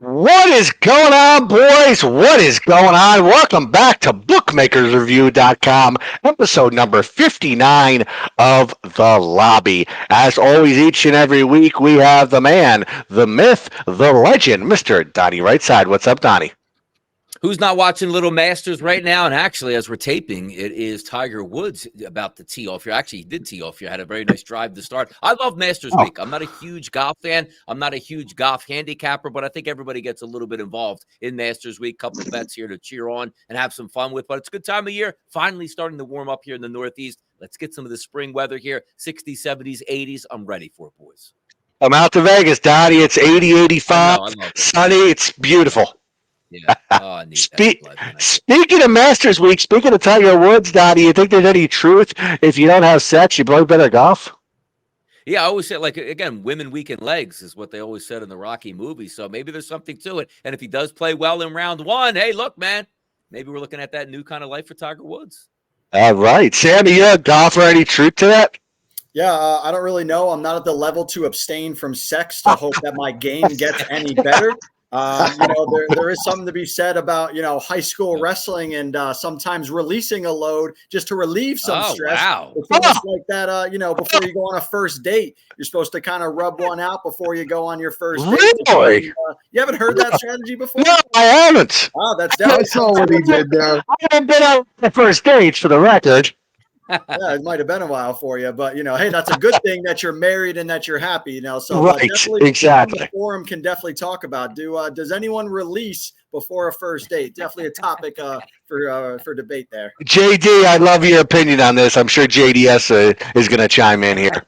What is going on, boys? What is going on? Welcome back to BookmakersReview.com, episode number 59 of The Lobby. As always, each and every week, we have the man, the myth, the legend, Mr. Donnie Rightside. What's up, Donnie? Who's not watching Little Masters right now? And actually, as we're taping, it is Tiger Woods about to tee off here. Actually, he did tee off here. Had a very nice drive to start. I love Masters Week. I'm not a huge golf fan. I'm not a huge golf handicapper, but I think everybody gets a little bit involved in Masters Week. Couple of bets here to cheer on and have some fun with. But it's a good time of year. Finally starting to warm up here in the Northeast. Let's get some of the spring weather here. 60s, 70s, 80s. I'm ready for it, boys. I'm out to Vegas, Donnie. It's 80, 85, sunny. It's beautiful. Yeah. Oh, I need that. Speaking of Masters Week, speaking of Tiger Woods, Donnie, do you think there's any truth if you don't have sex, you play better golf? Yeah, I always say, like, again, women weaken legs is what they always said in the Rocky movie. So maybe there's something to it. And if he does play well in round one, hey, look, man, maybe we're looking at that new kind of life for Tiger Woods. All right. Sammy, you a golfer? Any truth to that? Yeah, I don't really know. I'm not at the level to abstain from sex to hope that my game gets any better. There is something to be said about, high school wrestling and sometimes releasing a load just to relieve some stress. Wow. It's almost like that, before you go on a first date, you're supposed to kind of rub one out before you go on your first date. Really? You haven't heard that strategy before? No, I haven't. Oh, that's definitely. I saw what he did there. I haven't been on the first dates for the record. Yeah, it might have been a while for you, but hey, that's a good thing that you're married and that you're happy. So right, exactly. The forum can definitely talk about. Does anyone release before a first date? Definitely a topic for debate there. JD, I'd love your opinion on this. I'm sure JDS is going to chime in here.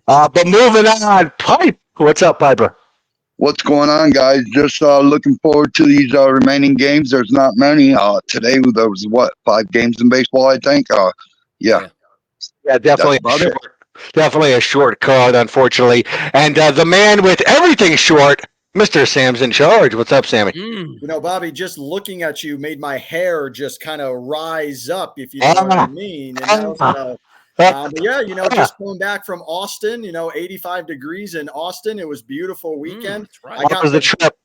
But moving on, Pipe. What's up, Piper? What's going on, guys? Just looking forward to these remaining games. There's not many. Today there was 5 games in baseball, I think. Yeah, definitely a short card, unfortunately. And the man with everything short, Mr. Sam's in charge. What's up, Sammy? Bobby, just looking at you made my hair just kind of rise up, if you know what I mean. But yeah, just coming back from Austin, 85 degrees in Austin. It was a beautiful weekend. Right. How was the trip?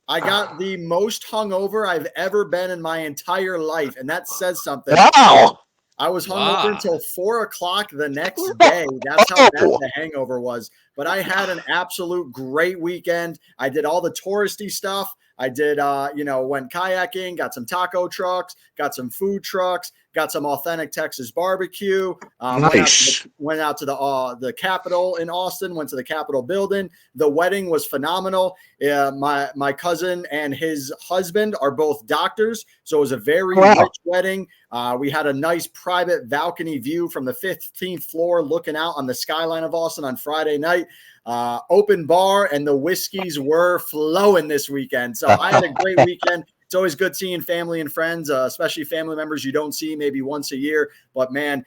I got the most hungover I've ever been in my entire life, and that says something. Wow. I was hungover until 4 o'clock the next day. That's how bad the hangover was. But I had an absolute great weekend. I did all the touristy stuff. I did, went kayaking, got some taco trucks, got some food trucks, got some authentic Texas barbecue. Nice. Went out to the Capitol in Austin, went to the Capitol building. The wedding was phenomenal. My cousin and his husband are both doctors, so it was a very rich wedding. We had a nice private balcony view from the 15th floor looking out on the skyline of Austin on Friday night. Open bar, and the whiskeys were flowing this weekend. So I had a great weekend. It's always good seeing family and friends, especially family members you don't see maybe once a year. But, man,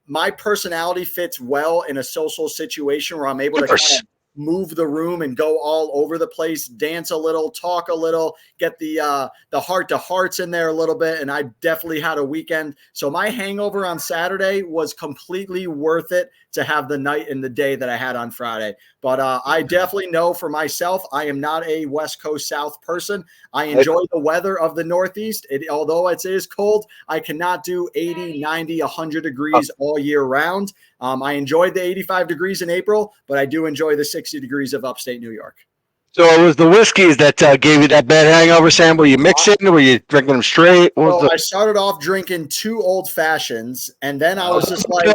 my personality fits well in a social situation where I'm able to kind of move the room and go all over the place, dance a little, talk a little, get the heart-to-hearts in there a little bit, and I definitely had a weekend. So my hangover on Saturday was completely worth it to have the night and the day that I had on Friday. But I definitely know for myself, I am not a West Coast South person. I enjoy the weather of the Northeast. Although it is cold, I cannot do 80, 90, 100 degrees all year round. I enjoyed the 85 degrees in April, but I do enjoy the 60 degrees of upstate New York. So it was the whiskeys that gave you that bad hangover, Sam? Were you mixing? Were you drinking them straight? I started off drinking 2 old fashions, and then I was just like,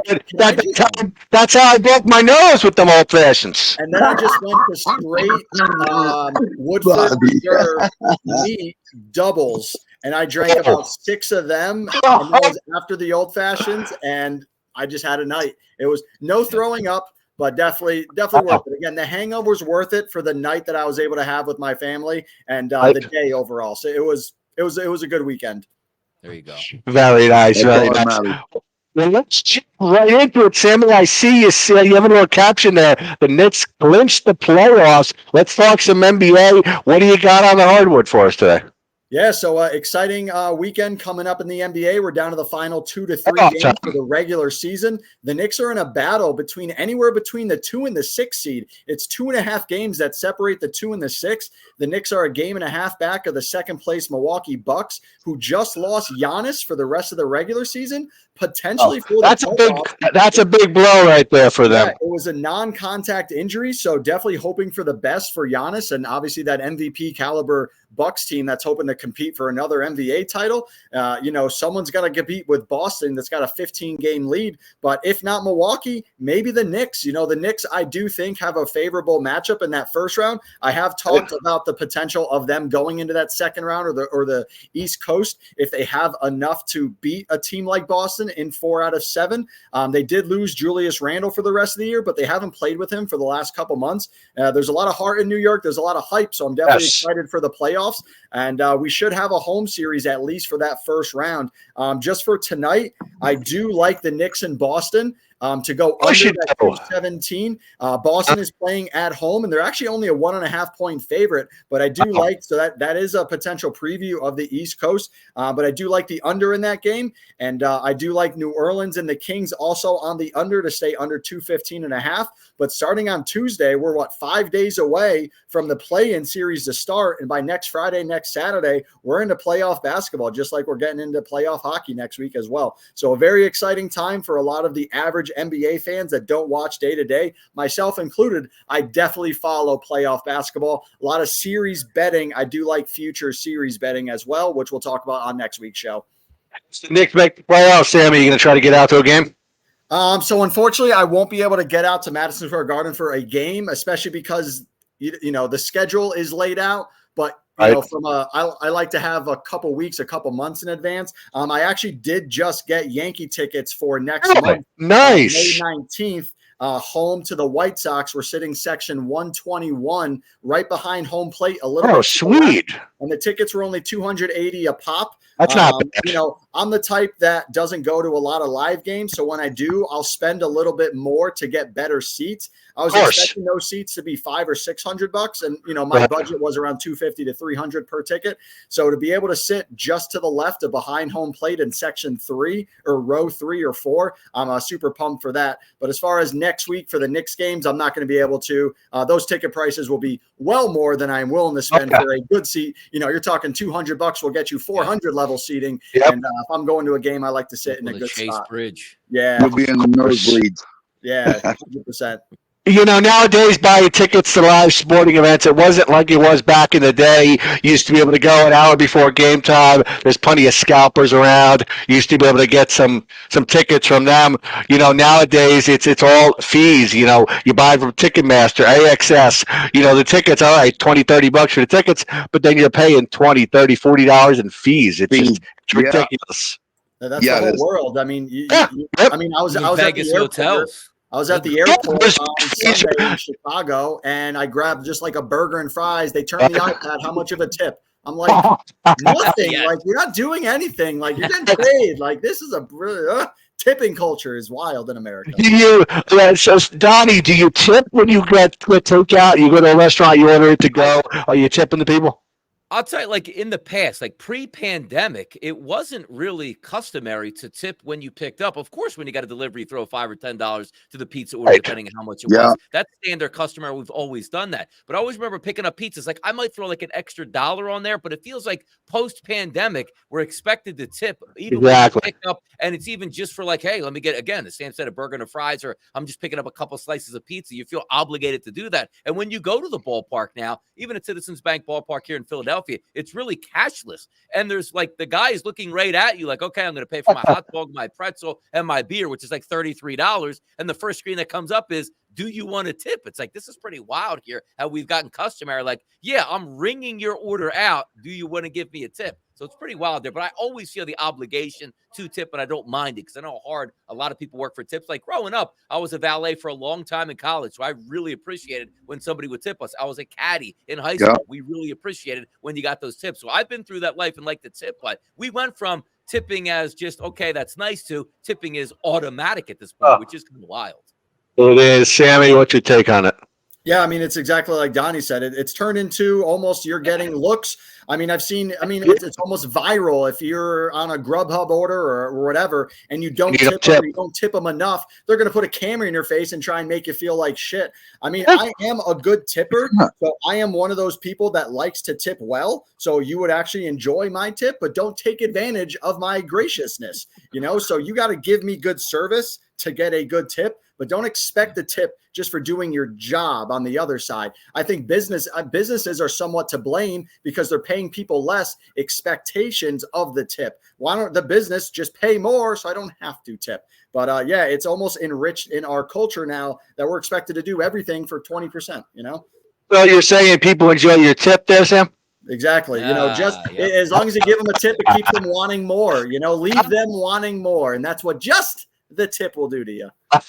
that's how I broke my nose with them old fashions. And then I just went to straight Woodford Reserve neat doubles, and I drank about 6 of them. And that was after the old fashions, and I just had a night. It was no throwing up, but definitely worth it. Again, the hangover's worth it for the night that I was able to have with my family and the day overall. So it was a good weekend. There you go. Very nice. Very nice. Well, let's jump right into it, Sammy. I see you have a little caption there. The Knicks clinched the playoffs. Let's talk some NBA. What do you got on the hardwood for us today? Yeah, so exciting weekend coming up in the NBA. We're down to the final 2 to 3 games for the regular season. The Knicks are in a battle between anywhere between the 2 and the 6 seed. It's 2.5 games that separate the 2 and the 6. The Knicks are a game and a half back of the second place Milwaukee Bucks, who just lost Giannis for the rest of the regular season, potentially for the playoffs. That's a big blow right there for them. It was a non-contact injury, so definitely hoping for the best for Giannis, and obviously that MVP caliber Bucks team that's hoping to compete for another NBA title. Someone's got to compete with Boston that's got a 15-game lead, but if not Milwaukee, maybe the Knicks. The Knicks, I do think, have a favorable matchup in that first round. I have talked about the potential of them going into that second round or the East Coast if they have enough to beat a team like Boston in 4 out of 7. They did lose Julius Randle for the rest of the year, but they haven't played with him for the last couple months. There's a lot of heart in New York. There's a lot of hype, so I'm definitely excited for the playoffs. And we should have a home series at least for that first round. Just for tonight, I do like the Knicks in Boston to go under that 17. Boston is playing at home, and they're actually only a 1.5 point favorite. But I do like, so that is a potential preview of the East Coast. But I do like the under in that game, and I do like New Orleans and the Kings also on the under to stay under 215.5. But starting on Tuesday, we're 5 days away from the play-in series to start, and by next Friday, next Saturday, we're into playoff basketball, just like we're getting into playoff hockey next week as well. So a very exciting time for a lot of the average NBA fans that don't watch day to day, myself included. I definitely follow playoff basketball. A lot of series betting. I do like future series betting as well, which we'll talk about on next week's show. So Knicks make the playoffs. Sam, are you going to try to get out to a game? So unfortunately, I won't be able to get out to Madison Square Garden for a game, especially because the schedule is laid out. But I like to have a couple months in advance. I actually did just get Yankee tickets for next month. Nice. May 19th. Home to the White Sox. We're sitting section 121, right behind home plate. A little. Oh, sweet! And the tickets were only $280 a pop. That's not bad. I'm the type that doesn't go to a lot of live games, so when I do, I'll spend a little bit more to get better seats. I was expecting those seats to be $500 or $600, and my budget was around $250 to $300 per ticket. So to be able to sit just to the left of behind home plate in section 3 or row 3 or 4, I'm super pumped for that. But as far as next week for the Knicks games, I'm not going to be able to. Those ticket prices will be well more than I'm willing to spend for a good seat. You're talking $200 will get you 400 level seating. Yep. And if I'm going to a game, I like to sit in a good Chase spot. Bridge. Yeah, you'll be in the nosebleeds. Yeah, 100%. Nowadays, buying tickets to live sporting events, it wasn't like it was back in the day. You used to be able to go an hour before game time. There's plenty of scalpers around. You used to be able to get some tickets from them. Nowadays, it's all fees. You buy from Ticketmaster, AXS. The tickets, all right, $20-$30 for the tickets, but then you're paying $20, $30, $40 in fees. It's ridiculous. That's the whole world. I mean, I was at Vegas the airport. hotels. I was at the airport on Sunday in Chicago, and I grabbed just like a burger and fries. They turned the iPad. How much of a tip? I'm like, nothing. Yeah. Like, you're not doing anything. Like, you're getting paid. Like, this is a tipping culture is wild in America. So Donnie, do you tip when you get takeout? You go to a restaurant, you order it to go. Are you tipping the people? I'll tell you, like in the past, like pre-pandemic, it wasn't really customary to tip when you picked up. Of course, when you got a delivery, you throw $5 or $10 to the pizza order, depending on how much it was. That's standard customer. We've always done that. But I always remember picking up pizzas. Like I might throw like an extra $1 on there, but it feels like post-pandemic, we're expected to tip even when you pick up. And it's even just for like, hey, let me get, again, the Sam said, a burger and a fries, or I'm just picking up a couple slices of pizza. You feel obligated to do that. And when you go to the ballpark now, even at Citizens Bank Ballpark here in Philadelphia, it's really cashless. And there's like the guy is looking right at you like, okay, I'm going to pay for my hot dog, my pretzel, and my beer, which is like $33. And the first screen that comes up is, do you want a tip? It's like, this is pretty wild here, how we've gotten customary. Like, yeah, I'm ringing your order out. Do you want to give me a tip? So it's pretty wild there. But I always feel the obligation to tip, but I don't mind it because I know how hard a lot of people work for tips. Like growing up, I was a valet for a long time in college. So I really appreciated when somebody would tip us. I was a caddy in high school. We really appreciated when you got those tips. So I've been through that life and like the tip, but we went from tipping as just, okay, that's nice, to tipping is automatic at this point, which is kind of wild. It is. Sammy, what's your take on it? Yeah, I mean, it's exactly like Donnie said. It's turned into almost you're getting looks. I mean, it's almost viral. If you're on a Grubhub order or whatever, and you don't tip them, or you don't tip them enough, they're going to put a camera in your face and try and make you feel like shit. I mean, I am a good tipper, so I am one of those people that likes to tip well. So you would actually enjoy my tip, but don't take advantage of my graciousness. So you got to give me good service to get a good tip, but don't expect the tip just for doing your job on the other side. I think businesses are somewhat to blame because they're paying people less expectations of the tip. Why don't the business just pay more so I don't have to tip? But yeah, it's almost enriched in our culture now that we're expected to do everything for 20%, Well, you're saying people enjoy your tip there, Sam? Exactly. As long as you give them a tip, it keeps them wanting more, leave them wanting more. And that's what just the tip will do to you. I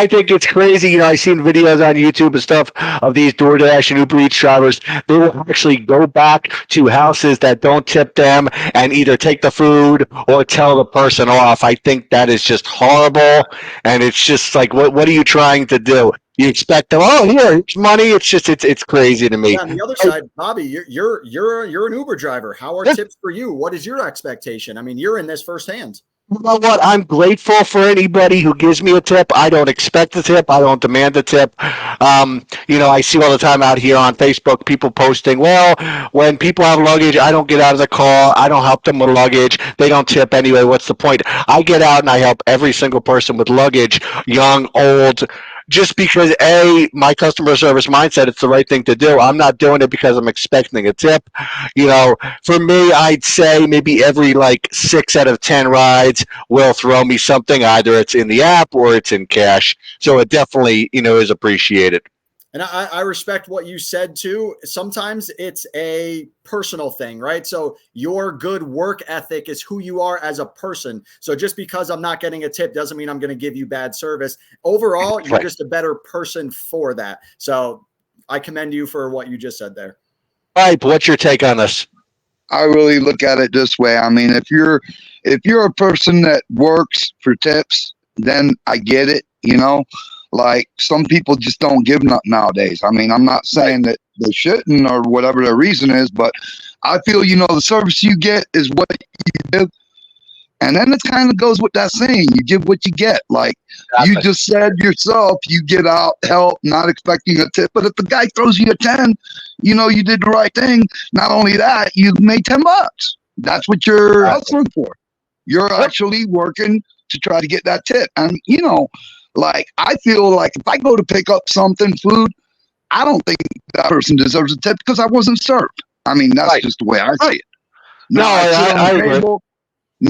think it's crazy. I've seen videos on YouTube and stuff of these DoorDash and Uber Eats drivers. They will actually go back to houses that don't tip them and either take the food or tell the person off. I think that is just horrible. And it's just like, what are you trying to do? You expect them, here's money. It's crazy to me. Yeah, on the other side, Bobby, you're an Uber driver. How are tips for you? What is your expectation? I mean, you're in this firsthand. You know what? I'm grateful for anybody who gives me a tip. I don't expect a tip. I don't demand a tip. I see all the time out here on Facebook people posting, well, when people have luggage, I don't get out of the car. I don't help them with luggage. They don't tip anyway. What's the point? I get out and I help every single person with luggage, young, old, just because my customer service mindset, it's the right thing to do. I'm not doing it because I'm expecting a tip. For me, I'd say maybe every 6 out of 10 rides will throw me something. Either it's in the app or it's in cash. So it definitely, is appreciated. And I respect what you said too. Sometimes it's a personal thing, right? So your good work ethic is who you are as a person. So just because I'm not getting a tip doesn't mean I'm going to give you bad service. Overall, you're just a better person for that. So I commend you for what you just said there. All right, what's your take on this? I really look at it this way. I mean, if you're a person that works for tips, then I get it, Like some people just don't give nothing nowadays. I mean, I'm not saying that they shouldn't or whatever their reason is, but I feel, the service you get is what you give. And then it kind of goes with that saying, you give what you get. Like you just said yourself, you get out, help, not expecting a tip. But if the guy throws you a 10, you did the right thing. Not only that, you made $10. That's what you're hustling for. You're actually working to try to get that tip. And, I feel like if I go to pick up food, I don't think that person deserves a tip because I wasn't served. I mean, that's just the way I see it. Now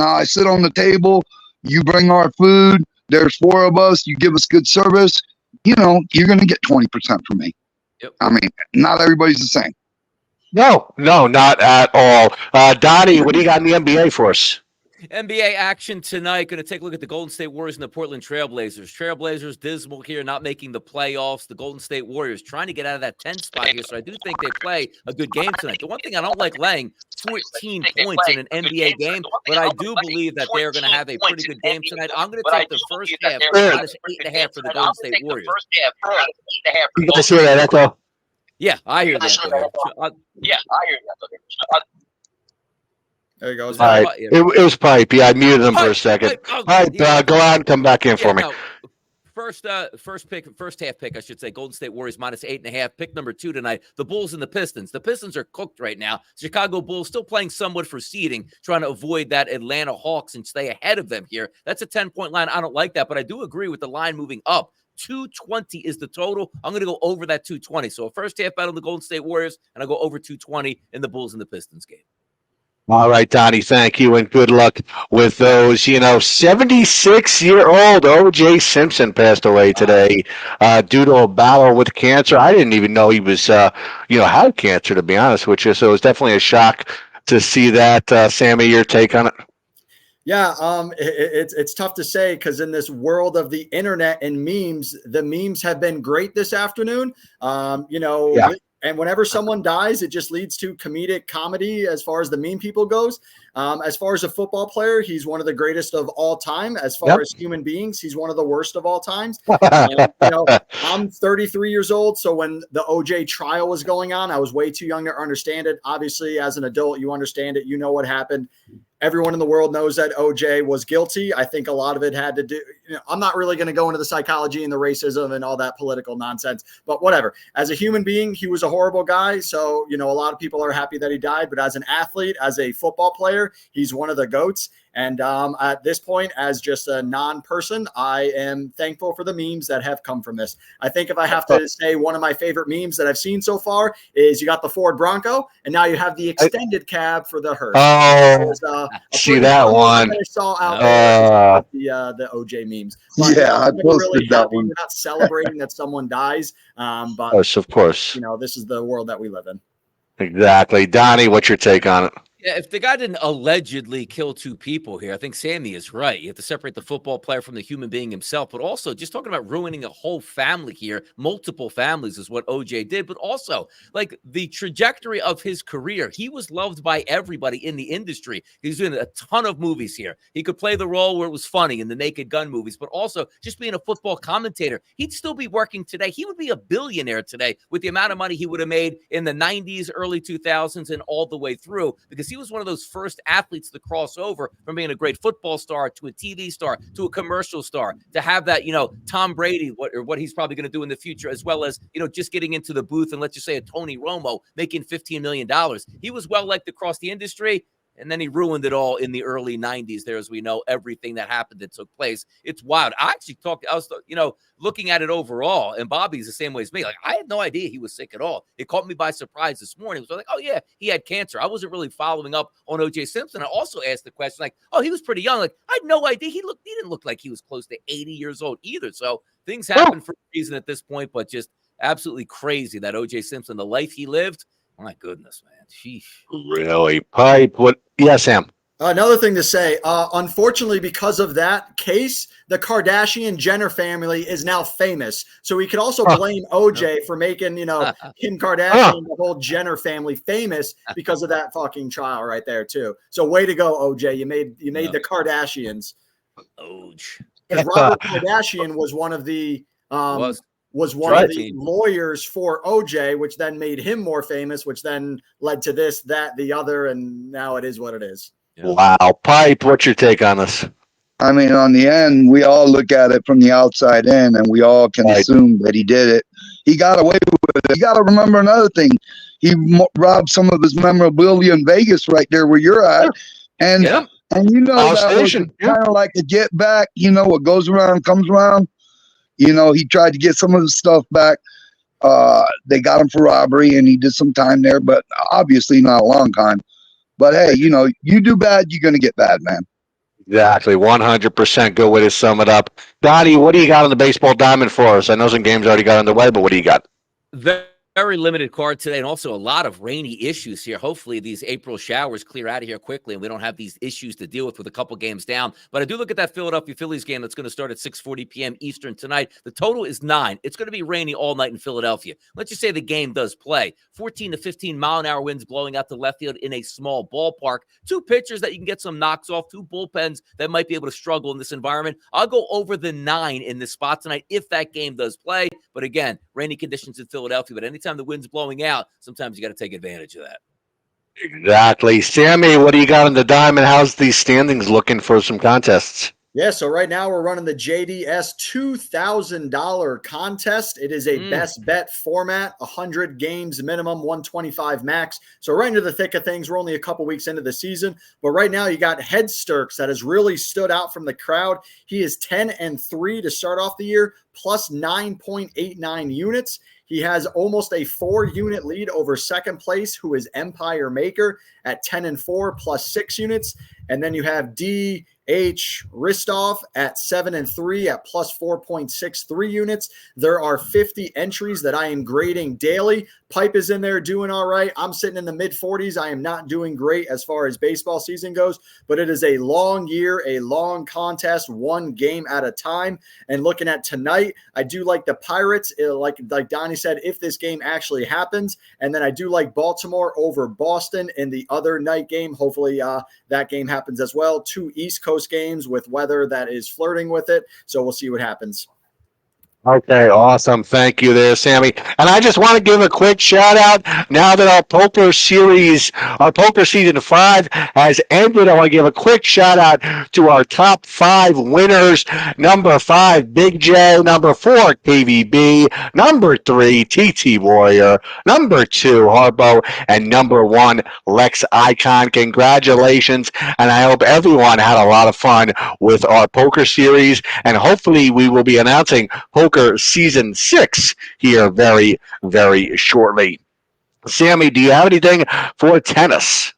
I sit on the table, you bring our food, there's 4 of us, you give us good service, you're going to get 20% from me. Yep. I mean, not everybody's the same. No, not at all. Donnie, what do you got in the NBA for us? NBA action tonight. Going to take a look at the Golden State Warriors and the Portland Trailblazers. Trailblazers dismal here, not making the playoffs. The Golden State Warriors trying to get out of that 10 spot here. So I do think they play a good game tonight. The one thing I don't like laying 14 points in an NBA game, but I do believe that they're going to have a pretty good game tonight. I'm going to take the first half minus 8.5 for the Golden State Warriors. You guys hear that echo? Yeah, I hear that. There you go. All right. It was pipe. Yeah, I muted him for a second. All right, go on and come back in for me. First half pick, I should say, Golden State Warriors minus 8.5. Pick number 2 tonight, the Bulls and the Pistons. The Pistons are cooked right now. Chicago Bulls still playing somewhat for seeding, trying to avoid that Atlanta Hawks and stay ahead of them here. That's a 10-point line. I don't like that, but I do agree with the line moving up. 220 is the total. I'm going to go over that 220. So a first half bet on the Golden State Warriors, and I'll go over 220 in the Bulls and the Pistons game. All right, Donnie, thank you, and good luck with those. 76-year-old O.J. Simpson passed away today due to a battle with cancer. I didn't even know he was, had cancer, to be honest with you. So it was definitely a shock to see that. Sammy, your take on it? Yeah, it's tough to say because in this world of the internet and memes, the memes have been great this afternoon. and whenever someone dies, it just leads to comedic comedy as far as the meme people goes. As far as a football player, he's one of the greatest of all time. As far as human beings, he's one of the worst of all times. I'm 33 years old, so when the OJ trial was going on, I was way too young to understand it. Obviously, as an adult, you understand it. You know what happened. Everyone in the world knows that OJ was guilty. I think a lot of it had to do, I'm not really going to go into the psychology and the racism and all that political nonsense, but whatever. As a human being, he was a horrible guy. So, a lot of people are happy that he died, but as an athlete, as a football player, he's one of the GOATs. And at this point, as just a non-person, I am thankful for the memes that have come from this. I think if I have to say one of my favorite memes that I've seen so far is you got the Ford Bronco, and now you have the extended cab for the hearse. See that one. I saw out there the OJ memes. But, I posted really that happy. one. We're not celebrating that someone dies, but Of course. this is the world that we live in. Exactly. Donnie, what's your take on it? Yeah, if the guy didn't allegedly kill two people here, I think Sammy is right. You have to separate the football player from the human being himself, but also just talking about ruining a whole family here, multiple families is what OJ did, but also like the trajectory of his career. He was loved by everybody in the industry. He's doing a ton of movies here. He could play the role where it was funny in the Naked Gun movies, but also just being a football commentator. He'd still be working today. He would be a billionaire today with the amount of money he would have made in the 90s, early 2000s, and all the way through, because he was one of those first athletes to cross over from being a great football star to a TV star to a commercial star, to have that, Tom Brady, what he's probably going to do in the future, as well as, just getting into the booth and let's just say a Tony Romo making $15 million. He was well liked across the industry. And then he ruined it all in the early 90s there, as we know, everything that happened that took place. It's wild. I was looking at it overall, and Bobby's the same way as me. Like, I had no idea he was sick at all. It caught me by surprise this morning. It was like, oh, yeah, he had cancer. I wasn't really following up on O.J. Simpson. I also asked the question, like, oh, he was pretty young. Like, I had no idea. He didn't look like he was close to 80 years old either. So things happen for a reason at this point, but just absolutely crazy that O.J. Simpson, the life he lived, my goodness, man. Sheesh. Really? Pipe? What? Yeah, Sam. Another thing to say, unfortunately, because of that case, the Kardashian-Jenner family is now famous. So we could also blame OJ for making, Kim Kardashian, the whole Jenner family famous because of that fucking trial right there, too. So way to go, OJ. You made the Kardashians. OJ. Because Robert Kardashian was one of the was one of the lawyers for OJ, which then made him more famous, which then led to this, that, the other, and now it is what it is. Yeah. Wow. Pipe, what's your take on this? I mean, on the end, we all look at it from the outside in, and we all can assume that he did it. He got away with it. You got to remember another thing. He robbed some of his memorabilia in Vegas right there where you're at. And, that was kind of like a get back. What goes around comes around. He tried to get some of his stuff back. They got him for robbery, and he did some time there, but obviously not a long time. But hey, you do bad, you're going to get bad, man. Exactly. 100% good way to sum it up. Donnie, what do you got on the baseball diamond for us? I know some games already got underway, but what do you got? Very limited card today, and also a lot of rainy issues here. Hopefully these April showers clear out of here quickly and we don't have these issues to deal with a couple games down. But I do look at that Philadelphia Phillies game that's going to start at 6:40 p.m. Eastern tonight. The total is 9. It's going to be rainy all night in Philadelphia. Let's just say the game does play. 14 to 15 mile-an-hour winds blowing out to left field in a small ballpark. 2 pitchers that you can get some knocks off, 2 bullpens that might be able to struggle in this environment. I'll go over the 9 in this spot tonight if that game does play. But again, rainy conditions in Philadelphia. But anytime the wind's blowing out, sometimes you got to take advantage of that. Exactly. Sammy, what do you got on the diamond? How's these standings looking for some contests? Yeah, so right now we're running the JDS $2,000 contest. It is a best bet format, 100 games minimum, 125 max. So right into the thick of things. We're only a couple weeks into the season, but right now you got Head Sturks that has really stood out from the crowd. He is 10-3 to start off the year, plus 9.89 units. He has almost a 4-unit lead over second place, who is Empire Maker at 10-4 plus 6 units. And then you have D.H. Ristov at 7-3 at plus 4.63 units. There are 50 entries that I am grading daily, Pipe is in there doing all right. I'm sitting in the mid 40s. I am not doing great as far as baseball season goes, but it is a long year, a long contest, one game at a time. And looking at tonight, I do like the Pirates, like Donnie said, if this game actually happens. And then I do like Baltimore over Boston in the other night game. Hopefully that game happens as well. 2 East Coast games with weather that is flirting with it. So we'll see what happens. Okay, awesome. Thank you there, Sammy. And I just want to give a quick shout out now that our poker season 5 has ended. I want to give a quick shout out to our top 5 winners. Number 5, Big J. Number 4, KVB. Number 3, TT Warrior. Number 2, Harbo. And number 1, Lex Icon. Congratulations. And I hope everyone had a lot of fun with our poker series. And hopefully we will be announcing poker season 6 here very, very shortly. Sammy, do you have anything for tennis?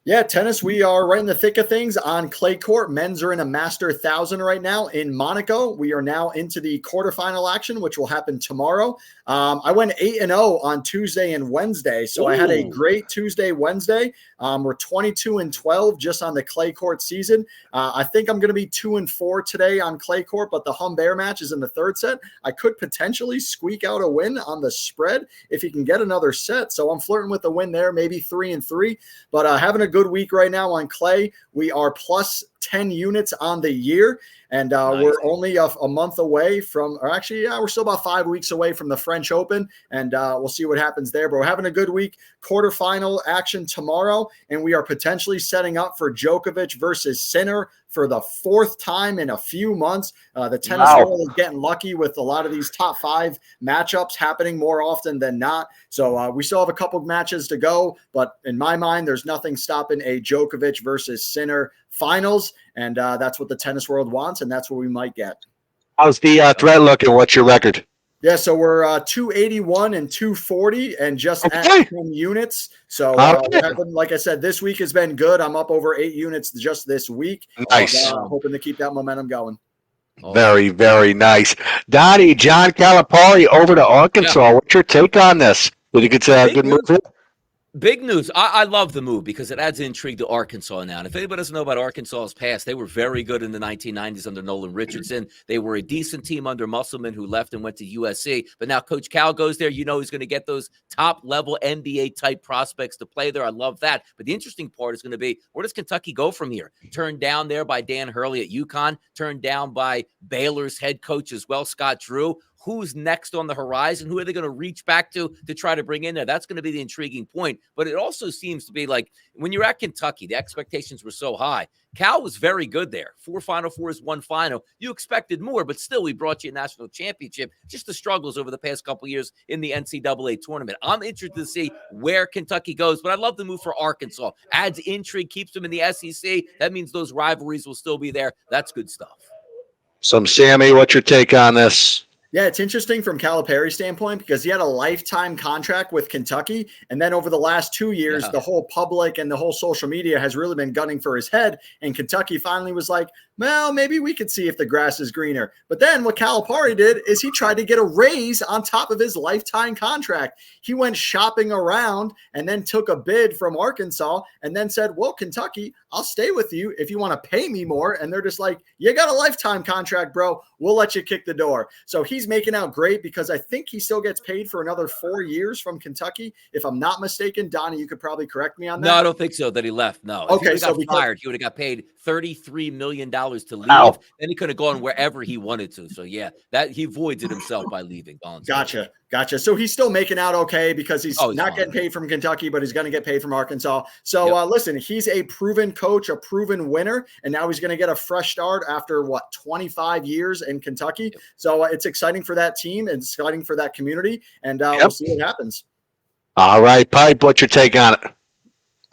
Yeah, tennis, we are right in the thick of things on clay court. Men's are in a Master 1000 right now in Monaco. We are now into the quarterfinal action, which will happen tomorrow. I went 8-0 on Tuesday and Wednesday, so I had a great Tuesday, Wednesday. We're 22-12 just on the clay court season. I think I'm going to be 2-4 today on clay court, but the Humbert match is in the 3rd set. I could potentially squeak out a win on the spread if he can get another set. So I'm flirting with a win there, maybe 3-3, but having a good week right now on clay. We are plus 10 units on the year. And nice. We're only a month away from, or actually, we're still about 5 weeks away from the French Open, and we'll see what happens there. But we're having a good week. Quarterfinal action tomorrow, and we are potentially setting up for Djokovic versus Sinner for the 4th time in a few months. The tennis world is getting lucky with a lot of these top 5 matchups happening more often than not. So we still have a couple of matches to go, but in my mind, there's nothing stopping a Djokovic versus Sinner finals, and that's what the tennis world wants, and that's what we might get. How's the threat looking? What's your record? Yeah, so we're 281 and 240 and just at 10 units. So like I said, this week has been good. I'm up over 8 units just this week. Nice. Hoping to keep that momentum going. Very, very nice. Donnie, John Calipari over to Arkansas. Yeah. What's your take on this? Do you think it's a good move? Big news. I love the move because it adds intrigue to Arkansas now. And if anybody doesn't know about Arkansas's past, they were very good in the 1990s under Nolan Richardson. They were a decent team under Musselman, who left and went to USC. But now Coach Cal goes there. You know he's going to get those top-level NBA-type prospects to play there. I love that. But the interesting part is going to be, where does Kentucky go from here? Turned down there by Dan Hurley at UConn. Turned down by Baylor's head coach as well, Scott Drew. Who's next on the horizon? Who are they going to reach back to try to bring in there? That's going to be the intriguing point. But it also seems to be like when you're at Kentucky, the expectations were so high. Cal was very good there. 4 Final Fours, 1 final. You expected more, but still we brought you a national championship. Just the struggles over the past couple of years in the NCAA tournament. I'm interested to see where Kentucky goes, but I love the move for Arkansas. Adds intrigue, keeps them in the SEC. That means those rivalries will still be there. That's good stuff. Sammy, what's your take on this? Yeah, it's interesting from Calipari's standpoint because he had a lifetime contract with Kentucky. And then over the last 2 years, the whole public and the whole social media has really been gunning for his head. And Kentucky finally was like, well, maybe we could see if the grass is greener. But then what Calipari did is he tried to get a raise on top of his lifetime contract. He went shopping around and then took a bid from Arkansas and then said, well, Kentucky, I'll stay with you if you want to pay me more. And they're just like, you got a lifetime contract, bro. We'll let you kick the door. So he's making out great because I think he still gets paid for another 4 years from Kentucky. If I'm not mistaken, Donnie, you could probably correct me on that. No, I don't think so that he left. No. Okay. If he got fired, he would have got paid $33 million to leave. Wow. Then he could have gone wherever he wanted to. So yeah, that he voided himself by leaving. Gotcha. So he's still making out okay because he's not getting paid from Kentucky, but he's going to get paid from Arkansas. So listen, he's a proven coach, a proven winner, and now he's going to get a fresh start after 25 years in Kentucky. So it's exciting for that team and exciting for that community, and we'll see what happens. All right, Pipe, what's your take on it?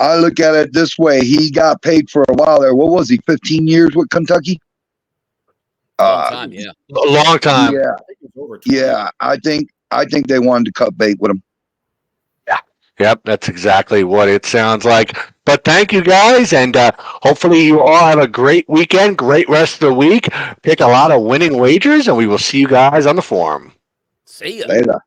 I look at it this way. He got paid for a while there. What was he, 15 years with Kentucky? Long time, yeah. A long time. Yeah. Yeah, I think they wanted to cut bait with him. Yeah. Yep, that's exactly what it sounds like. But thank you guys, and hopefully you all have a great weekend, great rest of the week. Pick a lot of winning wagers, and we will see you guys on the forum. See ya. Later.